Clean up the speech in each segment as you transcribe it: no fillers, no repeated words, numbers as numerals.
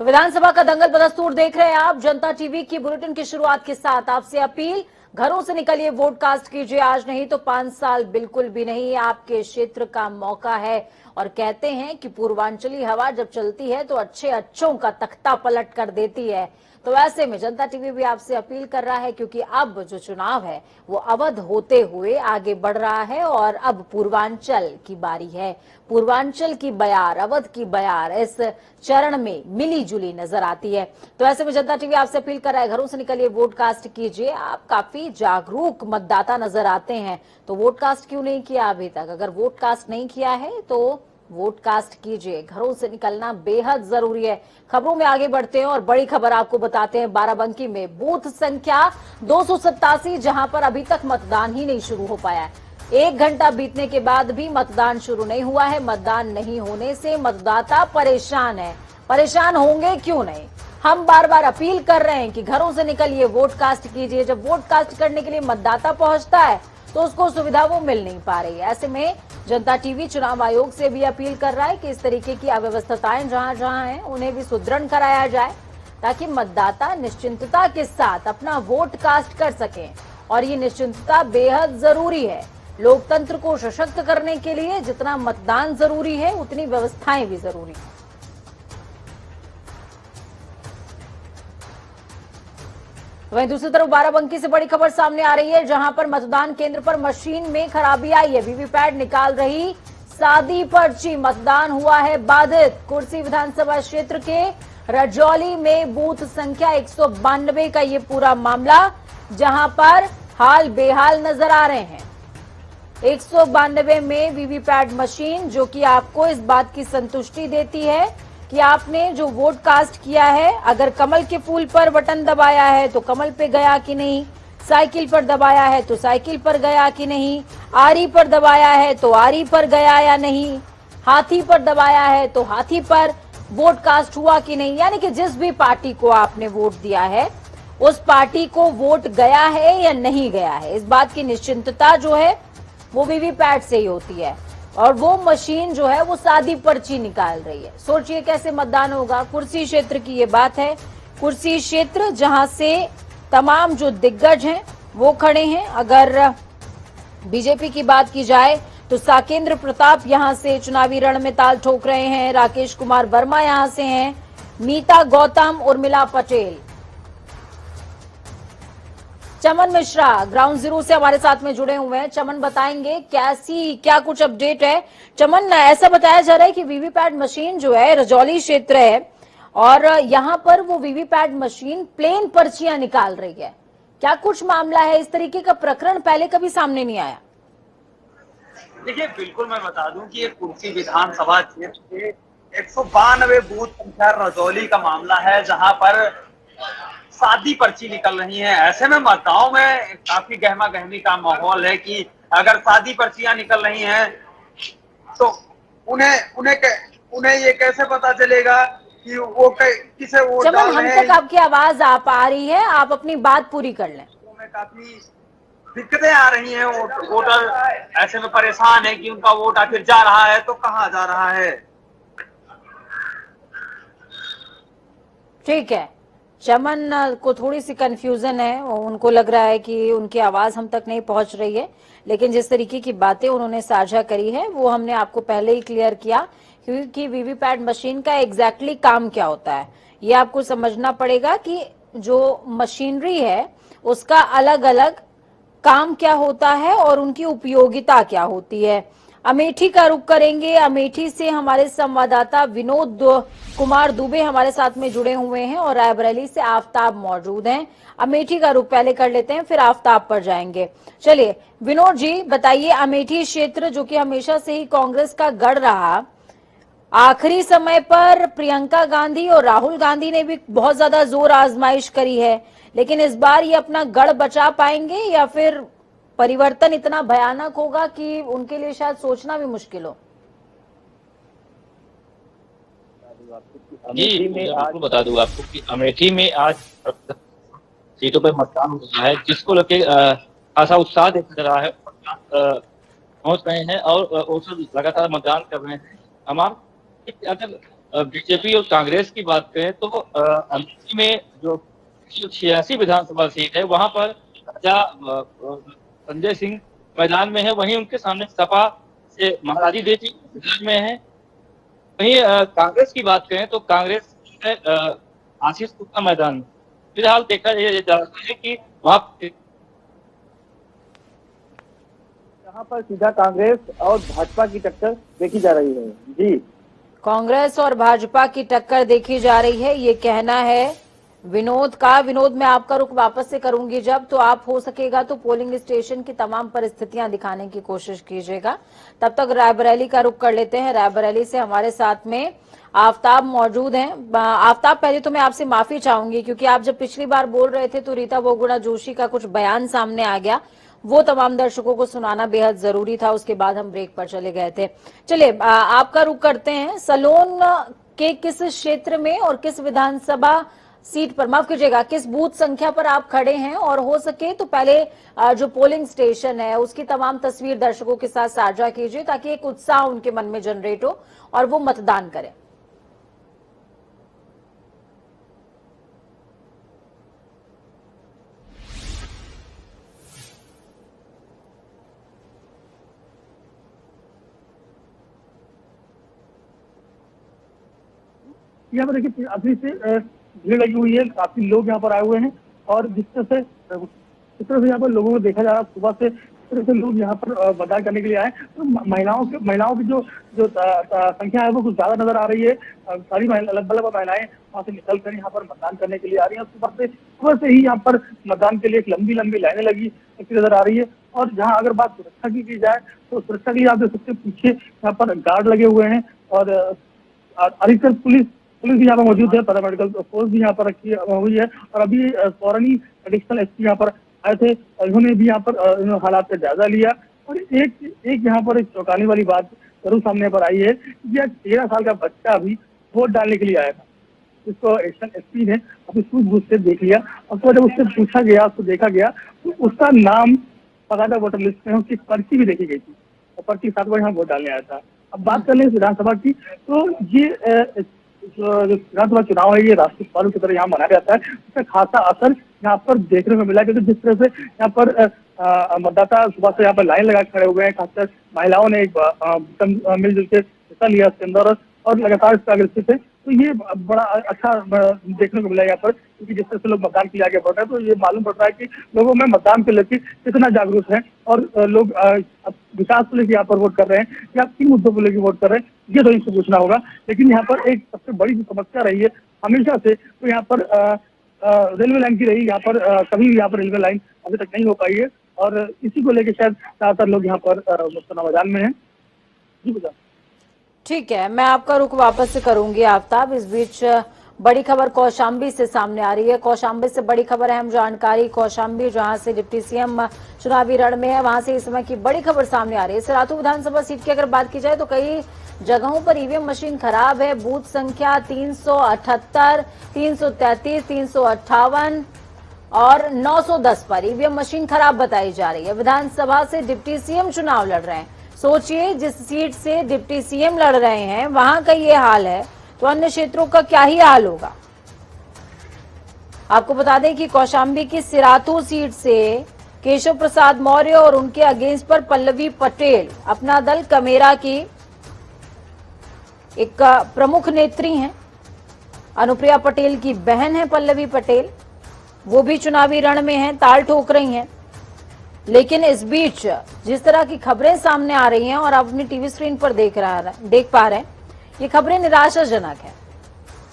तो विधानसभा का दंगल बदस्तूर देख रहे हैं आप। जनता टीवी की बुलेटिन की शुरुआत के साथ आपसे अपील, घरों से निकलिए, वोट कास्ट कीजिए। आज नहीं तो 5 साल बिल्कुल भी नहीं। आपके क्षेत्र का मौका है। और कहते हैं कि पूर्वांचली हवा जब चलती है तो अच्छे अच्छों का तख्ता पलट कर देती है। तो ऐसे में जनता टीवी भी आपसे अपील कर रहा है, क्योंकि अब जो चुनाव है वो अवध होते हुए आगे बढ़ रहा है और अब पूर्वांचल की बारी है। पूर्वांचल की बयार, अवध की बयार इस चरण में मिली जुली नजर आती है। तो ऐसे में जनता टीवी आपसे अपील कर रहा है, घरों से निकलिए, वोट कास्ट कीजिए। आप काफी जागरूक मतदाता नजर आते हैं, तो वोट कास्ट क्यों नहीं किया अभी तक? अगर वोट कास्ट नहीं किया है तो वोट कास्ट कीजिए। घरों से निकलना बेहद जरूरी है। खबरों में आगे बढ़ते हैं और बड़ी खबर आपको बताते हैं। बाराबंकी में बूथ संख्या 287, जहां पर अभी तक मतदान ही नहीं शुरू हो पाया है। 1 घंटा बीतने के बाद भी मतदान शुरू नहीं हुआ है। मतदान नहीं होने से मतदाता परेशान है। परेशान होंगे क्यों नहीं? हम बार बार अपील कर रहे हैं कि घरों से निकलिए, वोट कास्ट कीजिए। जब वोट कास्ट करने के लिए मतदाता पहुंचता है तो उसको सुविधा वो मिल नहीं पा रही है। ऐसे में जनता टीवी चुनाव आयोग से भी अपील कर रहा है कि इस तरीके की अव्यवस्थाएं जहां जहां हैं उन्हें भी सुदृढ़ कराया जाए, ताकि मतदाता निश्चिंतता के साथ अपना वोट कास्ट कर सकें। और ये निश्चिंतता बेहद जरूरी है। लोकतंत्र को सशक्त करने के लिए जितना मतदान जरूरी है उतनी व्यवस्थाएं भी जरूरी है। वहीं दूसरी तरफ बाराबंकी से बड़ी खबर सामने आ रही है, जहां पर मतदान केंद्र पर मशीन में खराबी आई है। वीवीपैट निकाल रही सादी पर्ची, मतदान हुआ है बाधित। कुर्सी विधानसभा क्षेत्र के रजौली में बूथ संख्या 192 का ये पूरा मामला, जहां पर हाल बेहाल नजर आ रहे हैं। 192 में वीवीपैट मशीन, जो कि आपको इस बात की संतुष्टि देती है कि आपने जो वोट कास्ट किया है, अगर कमल के फूल पर बटन दबाया है तो कमल पे गया कि नहीं, साइकिल पर दबाया है तो साइकिल पर गया कि नहीं, आरी पर दबाया है तो आरी पर गया या नहीं, हाथी पर दबाया है तो हाथी पर वोट कास्ट हुआ कि नहीं। यानी कि जिस भी पार्टी को आपने वोट दिया है उस पार्टी को वोट गया है या नहीं गया है, इस बात की निश्चिंतता जो है वो वीवीपैट से ही होती है। और वो मशीन जो है वो सादी पर्ची निकाल रही है। सोचिए कैसे मतदान होगा। कुर्सी क्षेत्र की ये बात है। कुर्सी क्षेत्र जहां से तमाम जो दिग्गज हैं वो खड़े हैं। अगर बीजेपी की बात की जाए तो साकेंद्र प्रताप यहां से चुनावी रण में ताल ठोक रहे हैं। राकेश कुमार वर्मा यहां से हैं। मीता गौतम, उर्मिला पटेल, चमन मिश्रा ग्राउंड जीरो से हमारे साथ में जुड़े हुए हैं। चमन बताएंगे क्या कुछ अपडेट है। चमन, ऐसा बताया जा रहा है कि वीवीपैट मशीन जो है रजौली क्षेत्र है और यहां पर वो वीवीपैट मशीन प्लेन पर्चियां निकाल रही है। क्या कुछ मामला है? इस तरीके का प्रकरण पहले कभी सामने नहीं आया। देखिए, बिल्कुल मैं बता दूं कि ये कुर्सी विधानसभा क्षेत्र के 192 बूथ संख्या रजौली का मामला है, जहां पर सादी पर्ची निकल रही है। ऐसे में मतदाताओं में काफी गहमा गहमी का माहौल है कि अगर सादी पर्चियां निकल रही हैं तो उन्हें ये कैसे पता चलेगा कि वो किसे वोट डाल रहे हैं। हम तक आपकी आवाज आ पा रही है, आप अपनी बात पूरी कर लें। में काफी दिक्कतें आ रही हैं। वोटर ऐसे में परेशान है कि उनका वोट आखिर जा रहा है तो कहाँ जा रहा है। ठीक है, चमन को थोड़ी सी कंफ्यूजन है। उनको लग रहा है कि उनकी आवाज हम तक नहीं पहुंच रही है, लेकिन जिस तरीके की बातें उन्होंने साझा करी है वो हमने आपको पहले ही क्लियर किया, क्योंकि वीवीपैट मशीन का एग्जैक्टली काम क्या होता है ये आपको समझना पड़ेगा कि जो मशीनरी है उसका अलग अलग काम क्या होता है और उनकी उपयोगिता क्या होती है। अमेठी का रुख करेंगे। अमेठी से हमारे संवाददाता विनोद कुमार दुबे हमारे साथ में जुड़े हुए हैं और रायबरेली से आफ्ताब मौजूद हैं। अमेठी का रुख पहले कर लेते हैं, फिर आफ्ताब पर जाएंगे। चलिए विनोद जी बताइए, अमेठी क्षेत्र जो कि हमेशा से ही कांग्रेस का गढ़ रहा, आखिरी समय पर प्रियंका गांधी और राहुल गांधी ने भी बहुत ज्यादा जोर आजमाइश करी है, लेकिन इस बार ये अपना गढ़ बचा पाएंगे या फिर परिवर्तन इतना भयानक होगा कि उनके लिए शायद सोचना भी मुश्किल हो। जी, मैं बिल्कुल बता दूं आपको कि अमेठी में आज सीटों पर मतदान हो रहा है, जिसको लेके खासा उत्साह देखा जा रहा है। पहुंच रहे हैं और वो सब लगातार मतदान कर रहे हैं। हमारे अगर बीजेपी और कांग्रेस की बात करें तो अमेठी में जो 86 विधानसभा सीट है वहां पर राजा संजय सिंह मैदान में है, वहीं उनके सामने सपा से महाराजी देवी मैदान में है। वहीं कांग्रेस की बात करें तो कांग्रेस में आशीष गुप्ता मैदान में। फिलहाल देखा जा रहा है कि वहां यहाँ पर सीधा कांग्रेस और भाजपा की टक्कर देखी जा रही है। जी, कांग्रेस और भाजपा की टक्कर देखी जा रही है, ये कहना है विनोद का। विनोद, मैं आपका रुख वापस से करूंगी जब, तो आप हो सकेगा तो पोलिंग स्टेशन की तमाम परिस्थितियां दिखाने की कोशिश कीजिएगा। तब तक रायबरेली का रुख कर लेते हैं। रायबरेली से हमारे साथ में आफ्ताब मौजूद हैं। आफ्ताब, पहले तो मैं आपसे माफी चाहूंगी क्योंकि आप जब पिछली बार बोल रहे थे तो रीता बहुगुणा जोशी का कुछ बयान सामने आ गया, वो तमाम दर्शकों को सुनाना बेहद जरूरी था। उसके बाद हम ब्रेक पर चले गए थे। चलिए, आपका रुख करते हैं। सलोन के किस क्षेत्र में और किस विधानसभा सीट पर, माफ कीजिएगा, किस बूथ संख्या पर आप खड़े हैं, और हो सके तो पहले जो पोलिंग स्टेशन है उसकी तमाम तस्वीर दर्शकों के साथ साझा कीजिए ताकि एक उत्साह उनके मन में जनरेट हो और वो मतदान करें। यहाँ पर देखिए अभी से भीड़ लगी हुई है, काफी लोग यहाँ पर आए हुए हैं और जिस तरह से यहाँ पर लोगों को देखा जा रहा है सुबह से, इस तरह से लोग यहाँ पर मतदान करने के लिए आए। तो महिलाओं की जो संख्या है वो कुछ ज्यादा नजर आ रही है। सारी लगभग महिलाएं वहाँ से निकल कर यहाँ पर मतदान करने के लिए आ रही है। सुबह से ही यहाँ पर मतदान के लिए एक लंबी लंबी लाइनें लगी नजर आ रही है। और जहाँ अगर बात सुरक्षा की जाए तो सुरक्षा के लिए आप देख सकते हैं पीछे यहाँ पर गार्ड लगे हुए हैं और अधिकतर पुलिस भी यहाँ पर मौजूद है। पैरामेडिकल फोर्स भी यहाँ पर रखी हुई है। और अभी सौरनी एडिशनल एसपी यहाँ पर आए थे, इन्होंने भी यहाँ पर हालात का जायजा लिया। और एक यहाँ पर एक चौंकाने वाली बात जरूर सामने पर आई है कि 13 साल का बच्चा भी वोट डालने के लिए आया था। इसको एडिशनल एसपी ने अपनी सूझबूझ से देख लिया और तो जब उससे पूछा गया, उसको देखा गया तो उसका नाम बकायदा वोटर लिस्ट में उसकी पर्ची भी देखी गई थी और पर्ची के साथ वो यहाँ वोट डालने आया था। अब बात कर लें विधानसभा की, तो ये जो विधानसभा चुनाव है ये राष्ट्रीय पर्व की तरह यहाँ मनाया जाता है। इसका खासा असर यहाँ पर देखने को मिला क्योंकि जिस तरह से यहाँ पर मतदाता सुबह से यहाँ पर लाइन लगा खड़े हुए हैं, खासकर महिलाओं ने मिलजुल के हिस्सा लिया इसके अंदर और लगातार इसका अग्रसित है। तो ये बड़ा अच्छा देखने को मिला यहाँ पर क्योंकि जिस तरह से लोग मतदान के लिए आगे बढ़ रहे हैं तो ये मालूम पड़ रहा है कि लोगों में मतदान को लेकर कितना जागरूक है और लोग विकास को लेकर यहाँ पर वोट कर रहे हैं या किन मुद्दों को लेकर वोट कर रहे हैं, ये तो इनसे पूछना होगा। लेकिन यहाँ पर एक सबसे बड़ी समस्या रही है हमेशा से, तो यहाँ पर रेलवे लाइन की रही। यहाँ पर कभी भी यहाँ पर रेलवे लाइन अभी तक नहीं हो पाई है और इसी को लेकर शायद ज्यादातर लोग यहाँ पर मैदान में है। जी बता। ठीक है, मैं आपका रुख वापस से करूंगी आफ्ताब। इस बीच बड़ी खबर कौशाम्बी से सामने आ रही है। कौशाम्बी से बड़ी खबर, अहम जानकारी। कौशाम्बी जहां से डिप्टी सीएम चुनावी रण में है, वहां से इस समय की बड़ी खबर सामने आ रही है। सिराथू विधानसभा सीट की अगर बात की जाए तो कई जगहों पर ईवीएम मशीन खराब है। बूथ संख्या 378, 333, 358 और 910 पर ईवीएम मशीन खराब बताई जा रही है। विधानसभा से डिप्टी सीएम चुनाव लड़ रहे हैं। सोचिए, जिस सीट से डिप्टी सीएम लड़ रहे हैं वहां का ये हाल है तो अन्य क्षेत्रों का क्या ही हाल होगा। आपको बता दें कि कौशाम्बी की सिराथू सीट से केशव प्रसाद मौर्य और उनके अगेंस्ट पर पल्लवी पटेल, अपना दल कमेरा की एक प्रमुख नेत्री हैं। अनुप्रिया पटेल की बहन है पल्लवी पटेल, वो भी चुनावी रण में हैं, ताल ठोक रही हैं। लेकिन इस बीच जिस तरह की खबरें सामने आ रही हैं और आप अपनी टीवी स्क्रीन पर देख पा रहे हैं, ये खबरें निराशाजनक है।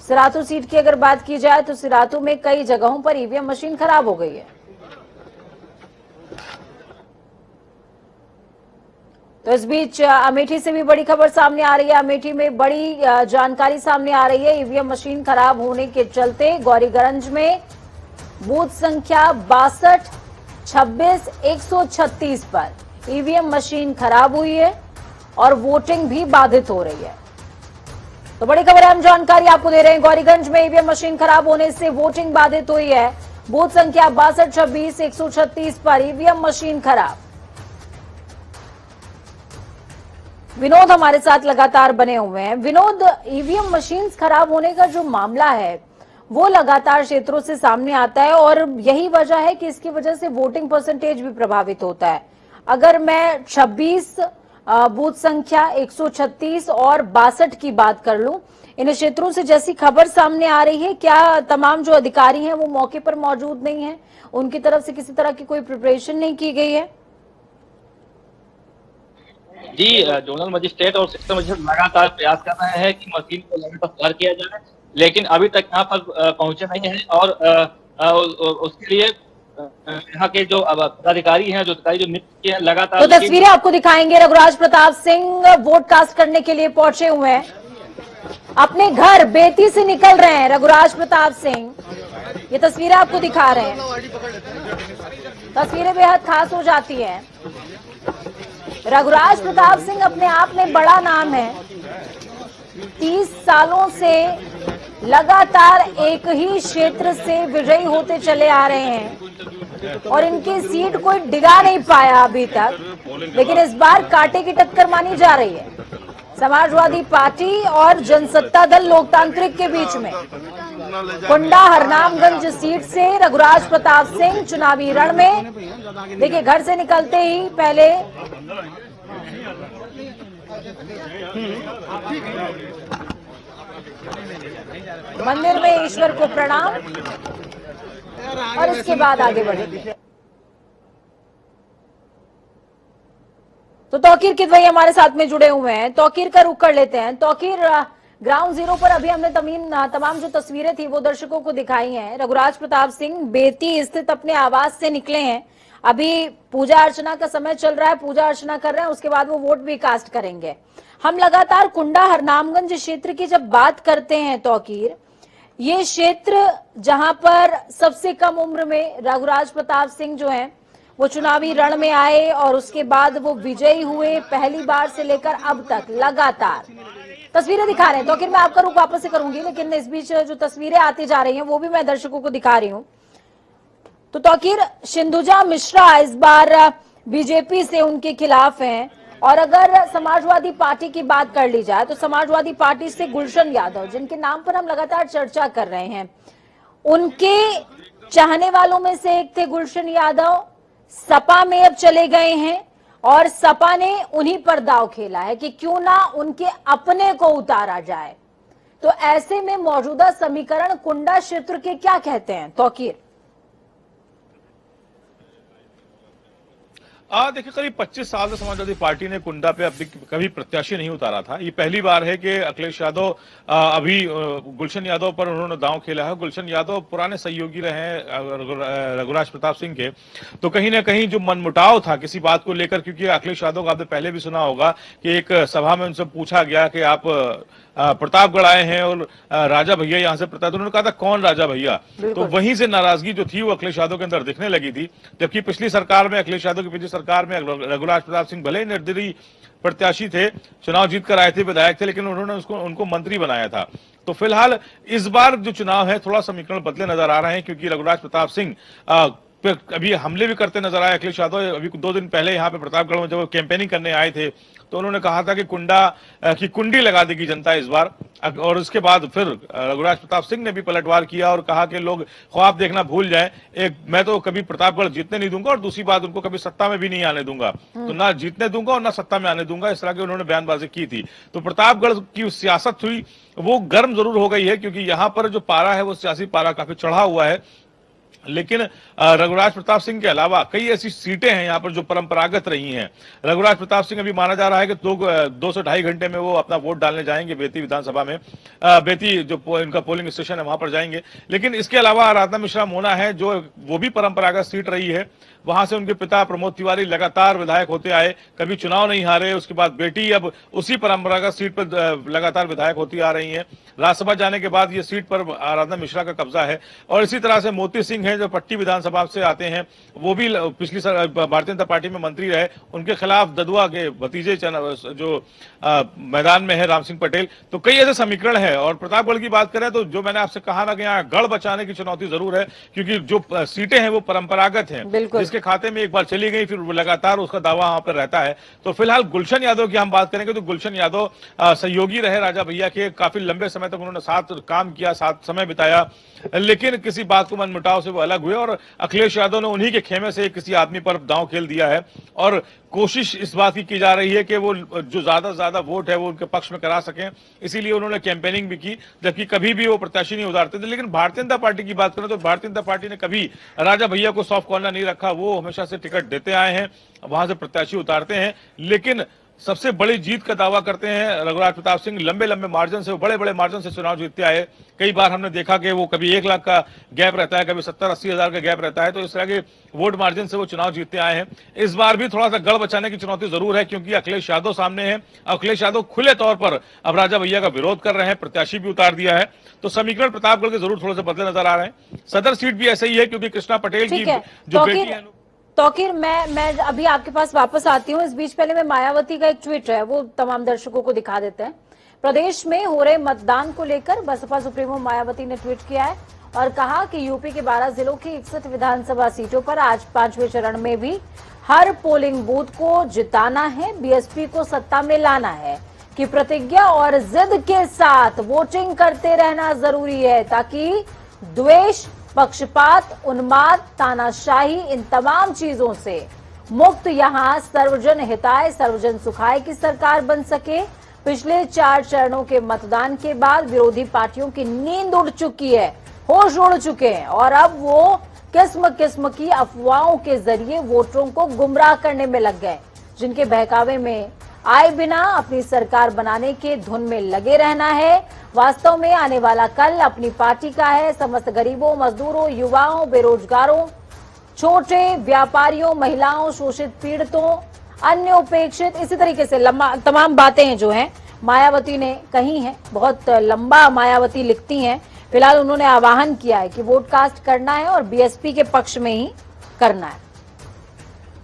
सिराथू सीट की अगर बात की जाए तो सिराथू में कई जगहों पर ईवीएम मशीन खराब हो गई है। तो इस बीच अमेठी से भी बड़ी खबर सामने आ रही है। अमेठी में बड़ी जानकारी सामने आ रही है। ईवीएम मशीन खराब होने के चलते गौरीगंज में बूथ संख्या 62, 26, 136 पर ईवीएम मशीन खराब हुई है और वोटिंग भी बाधित हो रही है। तो बड़ी खबर, हम जानकारी आपको दे रहे हैं। गौरीगंज में ईवीएम मशीन खराब होने से वोटिंग बाधित हुई है। बूथ संख्या 62, 26, 136 पर ईवीएम मशीन खराब। विनोद हमारे साथ लगातार बने हुए हैं। विनोद, ईवीएम मशीन्स खराब होने का जो मामला है वो लगातार क्षेत्रों से सामने आता है और यही वजह है कि इसकी वजह से वोटिंग परसेंटेज भी प्रभावित होता है। अगर मैं 26 बूथ संख्या 136 और 62 की बात कर लूं, इन क्षेत्रों से जैसी खबर सामने आ रही है, क्या तमाम जो अधिकारी हैं वो मौके पर मौजूद नहीं है? उनकी तरफ से किसी तरह की कोई प्रिपरेशन नहीं की गई है? जी, जोनल मजिस्ट्रेट और सेक्टर मजिस्ट्रेट लगातार प्रयास कर रहे हैं कि मशीन को लगातार सुधार किया जाए, लेकिन अभी तक यहाँ पर पहुंचे नहीं है। और उसके लिए यहाँ के जो पदाधिकारी हैं, जो अधिकारी जो नियुक्त किए हैं, लगातार तो तस्वीरें आपको दिखाएंगे। रघुराज प्रताप सिंह वोट कास्ट करने के लिए पहुंचे हुए हैं, अपने घर बेती से निकल रहे हैं रघुराज प्रताप सिंह। ये तस्वीरें आपको दिखा रहे हैं, तस्वीरें बेहद खास हो जाती हैं। रघुराज प्रताप सिंह अपने आप में बड़ा नाम है, 30 सालों से लगातार एक ही क्षेत्र से विजयी होते चले आ रहे हैं और इनकी सीट कोई डिगा नहीं पाया अभी तक, लेकिन इस बार कांटे की टक्कर मानी जा रही है समाजवादी पार्टी और जनसत्ता दल लोकतांत्रिक के बीच में। कुंडा हरनामगंज सीट से रघुराज प्रताप सिंह चुनावी रण में। देखिए, घर से निकलते ही पहले मंदिर में ईश्वर को प्रणाम और इसके बाद आगे बढ़ेंगे। तो तौकीर किदवई हमारे साथ में जुड़े हुए हैं, तौकीर का रुख कर लेते हैं। तौकीर, ग्राउंड जीरो पर अभी हमने तमाम जो तस्वीरें थी वो दर्शकों को दिखाई हैं। रघुराज प्रताप सिंह बेती स्थित अपने आवास से निकले हैं, अभी पूजा अर्चना का समय चल रहा है, पूजा अर्चना कर रहे हैं, उसके बाद वो वोट भी कास्ट करेंगे। हम लगातार कुंडा हरनामगंज क्षेत्र की जब बात करते हैं तौकीर, ये क्षेत्र जहां पर सबसे कम उम्र में रघुराज प्रताप सिंह जो हैं वो चुनावी रण में आए और उसके बाद वो विजयी हुए, पहली बार से लेकर अब तक लगातार तस्वीरें दिखा रहे हैं। तो मैं आपका रुख वापस से करूंगी, लेकिन इस बीच जो तस्वीरें आती जा रही हैं वो भी मैं दर्शकों को दिखा रही हूं। तो तौकीर, सिंधुजा मिश्रा इस बार बीजेपी से उनके खिलाफ हैं और अगर समाजवादी पार्टी की बात कर ली जाए तो समाजवादी पार्टी से गुलशन यादव, जिनके नाम पर हम लगातार चर्चा कर रहे हैं, उनके चाहने वालों में से एक थे गुलशन यादव, सपा में अब चले गए हैं और सपा ने उन्हीं पर दांव खेला है कि क्यों ना उनके अपने को उतारा जाए। तो ऐसे में मौजूदा समीकरण कुंडा क्षेत्र के क्या कहते हैं तौकीर? देखिए, करीब 25 साल से समाजवादी पार्टी ने कुंडा पे अभी कभी प्रत्याशी नहीं उतारा था। ये पहली बार है कि अखिलेश यादव अभी गुलशन यादव पर उन्होंने दांव खेला है। गुलशन यादव पुराने सहयोगी रहे हैं रघुराज प्रताप सिंह के, तो कहीं ना कहीं जो मनमुटाव था किसी बात को लेकर, क्योंकि अखिलेश यादव को आपने पहले भी सुना होगा कि एक सभा में उनसे पूछा गया कि आप प्रतापगढ़ आए हैं और राजा भैया यहाँ से प्रताप, उन्होंने कहा था कौन राजा भैया, तो वहीं से नाराजगी जो थी वो अखिलेश यादव के अंदर दिखने लगी थी। जबकि पिछली सरकार में, अखिलेश यादव की पिछली सरकार में रघुराज प्रताप सिंह भले ही निर्दलीय प्रत्याशी थे, चुनाव जीत कर आए थे, विधायक थे, लेकिन उन्होंने उनको मंत्री बनाया था। तो फिलहाल इस बार जो चुनाव है थोड़ा समीकरण बदले नजर आ रहे हैं, क्योंकि रघुराज प्रताप सिंह अभी हमले भी करते नजर आए। अखिलेश यादव अभी 2 दिन पहले यहाँ पे प्रतापगढ़ में जब कैंपेनिंग करने आए थे तो उन्होंने कहा था कि कुंडा की कुंडी लगा देगी जनता इस बार, और उसके बाद फिर रघुराज प्रताप सिंह ने भी पलटवार किया और कहा कि लोग ख्वाब देखना भूल जाएं। एक, मैं तो कभी प्रतापगढ़ जीतने नहीं दूंगा और दूसरी बात, उनको कभी सत्ता में भी नहीं आने दूंगा, तो ना जीतने दूंगा और ना सत्ता में आने दूंगा, इस तरह की उन्होंने बयानबाजी की थी। तो प्रतापगढ़ की सियासत हुई वो गर्म जरूर हो गई है, क्योंकि यहाँ पर जो पारा है वो सियासी पारा काफी चढ़ा हुआ है। लेकिन रघुराज प्रताप सिंह के अलावा कई ऐसी सीटें हैं यहाँ पर जो परंपरागत रही हैं। रघुराज प्रताप सिंह अभी माना जा रहा है कि 2 से ढाई घंटे में वो अपना वोट डालने जाएंगे बेती विधानसभा में, बेती जो इनका पोलिंग स्टेशन है वहां पर जाएंगे। लेकिन इसके अलावा आराधना मिश्रा मोना है जो वो भी परंपरागत सीट रही है, वहां से उनके पिता प्रमोद तिवारी लगातार विधायक होते आए, कभी चुनाव नहीं हारे। उसके बाद बेटी अब उसी परंपरागत सीट पर लगातार विधायक होती आ रही हैं। राज्यसभा जाने के बाद ये सीट पर आराधना मिश्रा का कब्जा है। और इसी तरह से मोती सिंह है जो पट्टी विधानसभा से आते हैं, वो भी पिछली भारतीय जनता पार्टी में मंत्री रहे, उनके खिलाफ ददुआ के भतीजे जो मैदान में है राम सिंह पटेल। तो कई ऐसे समीकरण है। और प्रतापगढ़ की बात करें तो जो मैंने आपसे कहा ना कि यहाँ गढ़ बचाने की चुनौती जरूर है, क्योंकि जो सीटें हैं वो परंपरागत हैं, के खाते में एक बार चली गई, फिर लगातार उसका दावा वहां पर रहता है। तो फिलहाल गुलशन यादव की हम बात करेंगे तो गुलशन यादव सहयोगी रहे राजा भैया के, काफी लंबे समय तक उन्होंने साथ काम किया, साथ समय बिताया, लेकिन किसी बात को मनमुटाव से वो अलग हुए और अखिलेश यादव ने उन्हीं के खेमे से किसी आदमी पर दांव खेल दिया है और कोशिश इस बात की जा रही है कि वो जो ज्यादा से ज्यादा वोट है वो उनके पक्ष में करा सकें, इसीलिए उन्होंने कैंपेनिंग भी की, जबकि कभी भी वो प्रत्याशी नहीं उतारते थे। लेकिन भारतीय जनता पार्टी की बात करें तो भारतीय जनता पार्टी ने कभी राजा भैया को सॉफ्ट कॉर्नर नहीं रखा, वो हमेशा से टिकट देते आए हैं, वहां से प्रत्याशी उतारते हैं। लेकिन सबसे बड़ी जीत का दावा करते हैं रघुराज प्रताप सिंह, लंबे लंबे मार्जिन से, बड़े बड़े मार्जिन से चुनाव जीतते आए। कई बार हमने देखा कि वो कभी 1 लाख का गैप रहता है, कभी 70-80 हजार का गैप रहता है, तो इस तरह के वोट मार्जिन से वो चुनाव जीतते आए हैं। इस बार भी थोड़ा सा गढ़ बचाने की चुनौती जरूर है, क्योंकि अखिलेश यादव सामने है। अखिलेश यादव खुले तौर पर अब राजा भैया का विरोध कर रहे हैं, प्रत्याशी भी उतार दिया है, तो समीकरण प्रतापगढ़ के जरूर थोड़े से बदले नजर आ रहे हैं। सदर सीट भी ऐसे ही है, क्योंकि कृष्णा पटेल की जो बेटी है। तौकीर, मैं अभी आपके पास वापस आती हूँ। इस बीच पहले मैं मायावती का एक ट्वीट है वो तमाम दर्शकों को दिखा देते हैं। प्रदेश में हो रहे मतदान को लेकर बसपा सुप्रीमो मायावती ने ट्वीट किया है और कहा कि यूपी के 12 जिलों की 61 विधानसभा सीटों पर आज 5वें चरण में भी हर पोलिंग बूथ को जिताना है, बीएसपी को सत्ता में लाना है कि प्रतिज्ञा और जिद के साथ वोटिंग करते रहना जरूरी है, ताकि द्वेष, पक्षपात, उन्माद, तानाशाही, इन तमाम चीजों से मुक्त यहां सर्वजन हिताय सर्वजन सुखाय की सरकार बन सके। पिछले 4 चरणों के मतदान के बाद विरोधी पार्टियों की नींद उड़ चुकी है, होश उड़ चुके हैं और अब वो किस्म किस्म की अफवाहों के जरिए वोटरों को गुमराह करने में लग गए, जिनके बहकावे में आए बिना अपनी सरकार बनाने के धुन में लगे रहना है। वास्तव में आने वाला कल अपनी पार्टी का है। समस्त गरीबों, मजदूरों, युवाओं, बेरोजगारों, छोटे व्यापारियों, महिलाओं, शोषित पीड़ितों, अन्य उपेक्षित, इसी तरीके से तमाम बातें जो हैं मायावती ने कही हैं। बहुत लंबा मायावती लिखती हैं। फिलहाल उन्होंने आह्वान किया है कि वोट कास्ट करना है और बीएसपी के पक्ष में ही करना है।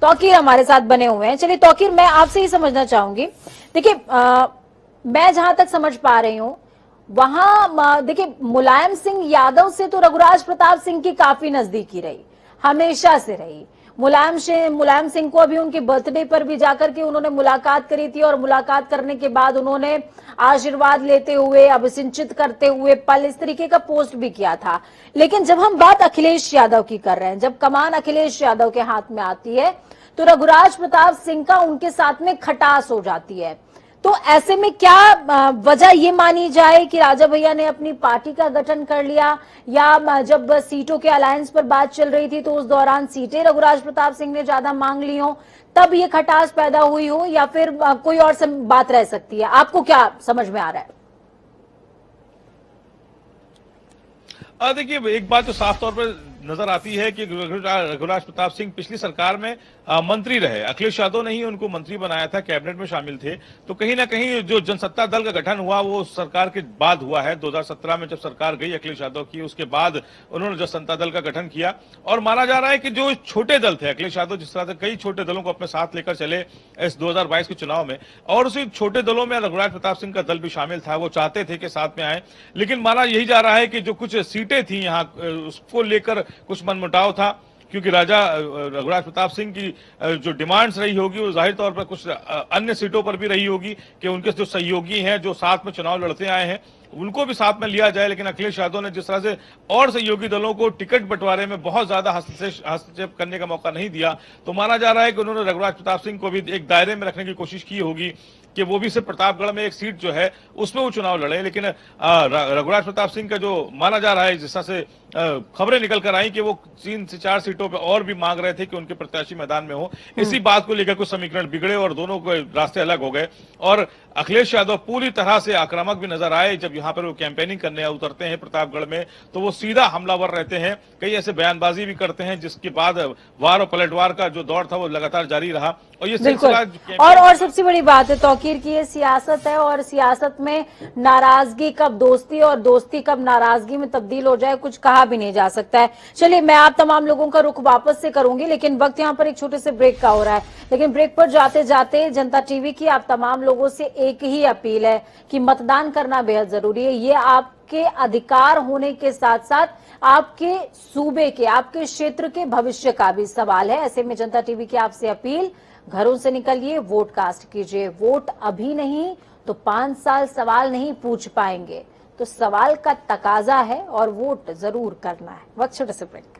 तौकीर हमारे साथ बने हुए हैं। चलिए तौकीर, मैं आपसे ही समझना चाहूंगी। देखिए, मैं जहां तक समझ पा रही हूं वहां देखिए, मुलायम सिंह यादव से तो रघुराज प्रताप सिंह की काफी नजदीकी रही, हमेशा से रही। मुलायम सिंह को अभी उनके बर्थडे पर भी जाकर के उन्होंने मुलाकात करी थी और मुलाकात करने के बाद उन्होंने आशीर्वाद लेते हुए, अभिसिंचित करते हुए पल, इस तरीके का पोस्ट भी किया था। लेकिन जब हम बात अखिलेश यादव की कर रहे हैं, जब कमान अखिलेश यादव के हाथ में आती है तो रघुराज प्रताप सिंह का उनके साथ में खटास हो जाती है। तो ऐसे में क्या वजह ये मानी जाए कि राजा भैया ने अपनी पार्टी का गठन कर लिया, या जब सीटों के अलायंस पर बात चल रही थी तो उस दौरान सीटें रघुराज प्रताप सिंह ने ज्यादा मांग ली हो, तब ये खटास पैदा हुई हो, या फिर कोई और बात रह सकती है? आपको क्या समझ में आ रहा है? देखिए, एक बात तो साफ तौर पर नजर आती है कि रघुराज प्रताप सिंह पिछली सरकार में मंत्री रहे, अखिलेश यादव ने ही उनको मंत्री बनाया था, कैबिनेट में शामिल थे। तो कहीं ना कहीं जो जनसत्ता दल का गठन हुआ वो सरकार के बाद हुआ है। 2017 में जब सरकार गई अखिलेश यादव की, उसके बाद उन्होंने जनसत्ता दल का गठन किया। और माना जा रहा है कि जो छोटे दल थे, अखिलेश यादव जिस तरह से कई छोटे दलों को अपने साथ लेकर चले इस 2022 के चुनाव में, और उसी छोटे दलों में रघुराज प्रताप सिंह का दल भी शामिल था, वो चाहते थे कि साथ में आए। लेकिन माना यही जा रहा है कि जो कुछ सीटें थी यहाँ, उसको लेकर कुछ मनमुटाव था, क्योंकि राजा रघुराज प्रताप सिंह की जो डिमांड्स रही होगी वो जाहिर तौर पर कुछ अन्य सीटों पर भी रही होगी कि उनके जो सहयोगी हैं, जो साथ में चुनाव लड़ते आए हैं, उनको भी साथ में लिया जाए। लेकिन अखिलेश यादव ने जिस तरह से और सहयोगी दलों को टिकट बंटवारे में बहुत ज्यादा हस्तक्षेप करने का मौका नहीं दिया, तो माना जा रहा है कि उन्होंने रघुराज प्रताप सिंह को भी एक दायरे में रखने की कोशिश की होगी कि वो भी सिर्फ प्रतापगढ़ में एक सीट जो है उसमें वो चुनाव लड़े। लेकिन रघुराज प्रताप सिंह का जो माना जा रहा है, जिस तरह से खबरें निकल कर आई कि वो 3 से 4 सीटों पे और भी मांग रहे थे कि उनके प्रत्याशी मैदान में हो, इसी बात को लेकर कुछ समीकरण बिगड़े और दोनों के रास्ते अलग हो गए। और अखिलेश यादव पूरी तरह से आक्रामक भी नजर आए। जब यहाँ पर वो कैंपेनिंग करने उतरते हैं प्रतापगढ़ में, तो वो सीधा हमलावर रहते हैं, कई ऐसे बयानबाजी भी करते हैं जिसके बाद वार और पलटवार का जो दौर था वो लगातार जारी रहा। और ये बिल्कुल। सिलसिला और सबसे बड़ी बात है तौकीर की, ये सियासत है और सियासत में नाराजगी कब दोस्ती और दोस्ती कब नाराजगी में तब्दील हो जाए कुछ कहा भी नहीं जा सकता है। चलिए, मैं आप तमाम लोगों का रुख वापस से करूंगी, लेकिन वक्त यहाँ पर एक छोटे से ब्रेक का हो रहा है। लेकिन ब्रेक पर जाते जाते जनता टीवी की आप तमाम लोगों से एक ही अपील है कि मतदान करना बेहद जरूरी है। ये आपके अधिकार होने के साथ साथ आपके सूबे के, आपके क्षेत्र के भविष्य का भी सवाल है। ऐसे में जनता टीवी की आपसे अपील, घरों से निकलिए, वोट कास्ट कीजिए। वोट अभी नहीं तो 5 साल सवाल नहीं पूछ पाएंगे, तो सवाल का तकाजा है और वोट जरूर करना है। वक्त छोटे से ब्रेक।